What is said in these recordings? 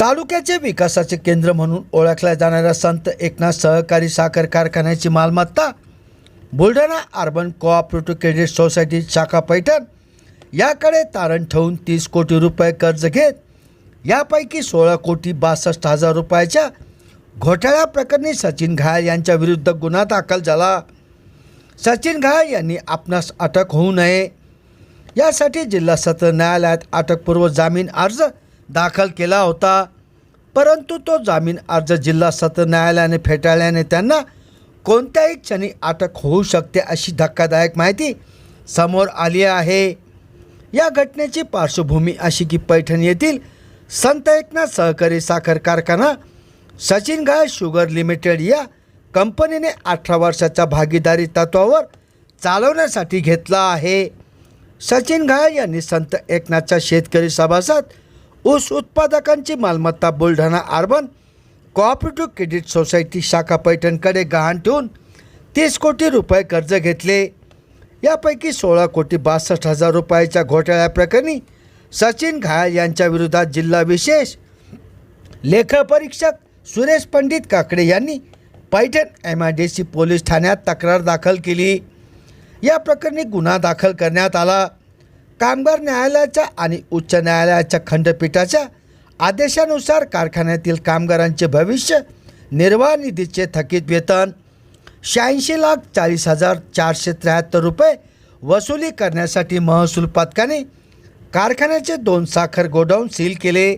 तालुक्याचे विकासाचे केंद्र म्हणून ओळखल्या जाणाऱ्या संत एकनाथ सहकारी साखर कारखान्याची मालमत्ता Buldhana urban cooperative credit society शाखा पैठण याकडे तारण ठेवून 30 कोटी रुपये कर्ज घेत यापैकी 16 कोटी 62 हजार रुपयाच्या घोटाळ्याप्रकरणी सचिन घायल यांच्या विरुद्ध गुन्हा दाखल झाला। सचिन घायल यांनी आपणास अटक होऊ नये यासाठी जिल्हा सत्र न्यायालयात अटकपूर्व जामीन अर्ज दाखल केला होता, परंतु तो जामीन अर्ज जिल्हा सत्र न्यायालयाने फेटाळल्याने त्यांना कोणत्याही क्षणी अटक होऊ शकते अशी धक्कादायक माहिती समोर आली आहे। या घटनेची पार्श्वभूमी अशी की पैठण येथील संत एकनाथ सहकारी साखर कारखाना सचिन घायल शुगर लिमिटेड या कंपनीने 18 वर्षाच्या भागीदारी तत्वावर चालवण्यासाठी घेतला आहे। सचिन घायल यांनी संत एकनाथच्या शेतकरी सभासद ऊस उत्पादकांची मालमत्ता Buldhana urban cooperative credit society शाखा पैठणकडे गहाण ठेवून 30 कोटी रुपये कर्ज घेतले। यापैकी 16 कोटी 62 हजार रुपयाच्या घोटाळ्याप्रकरणी सचिन घायल यांच्या विरोधात जिल्हा विशेष लेखापरीक्षक सुरेश पंडित काकडे यांनी पैठण MIDC पोलीस ठाण्यात तक्रार दाखल केली। या प्रकरणी गुन्हा दाखल करण्यात आला। कामगार न्यायालयाच्या आणि उच्च न्यायालयाच्या खंडपीठाच्या आदेशानुसार कारखान्यातील कामगारांचे भविष्य निर्वाह निधीचे थकीत वेतन 86,40,473 रुपये वसुली करण्यासाठी महसूल पथकाने कारखान्याचे 2 साखर गोडाऊन सील केले।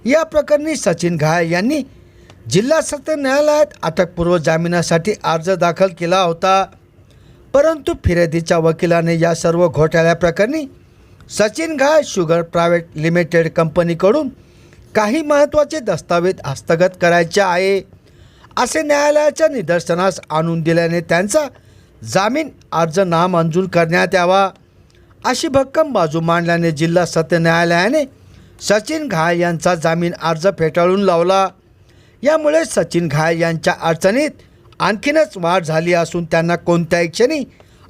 या प्रकरणी सचिन घायल यांनी जिल्हा सत्र न्यायालयात अटकपूर्व जामिनासाठी अर्ज दाखल केला होता, परंतु फिर्यादीच्या वकिलाने या सर्व घोटाळ्याप्रकरणी सचिन घायल शुगर प्रायव्हेट लिमिटेड कंपनीकडून काही महत्त्वाचे दस्तावेज हस्तगत करायचे आहे असे न्यायालयाच्या निदर्शनास आणून दिल्याने त्यांचा जामीन अर्ज नामंजूर करण्यात यावा अशी भक्कम बाजू मांडल्याने जिल्हा सत्र न्यायालयाने सचिन घायल यांचा जामीन अर्ज फेटाळून लावला। यामुळे सचिन घायल यांच्या अडचणीत आणखीनच वाढ झाली असून त्यांना कोणत्याही क्षणी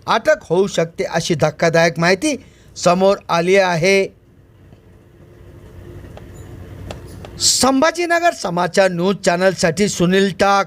अटक होऊ शकते अशी धक्कादायक माहिती समोर आली आहे। संभाजीनगर समाचार न्यूज चॅनलसाठी सुनील टाक।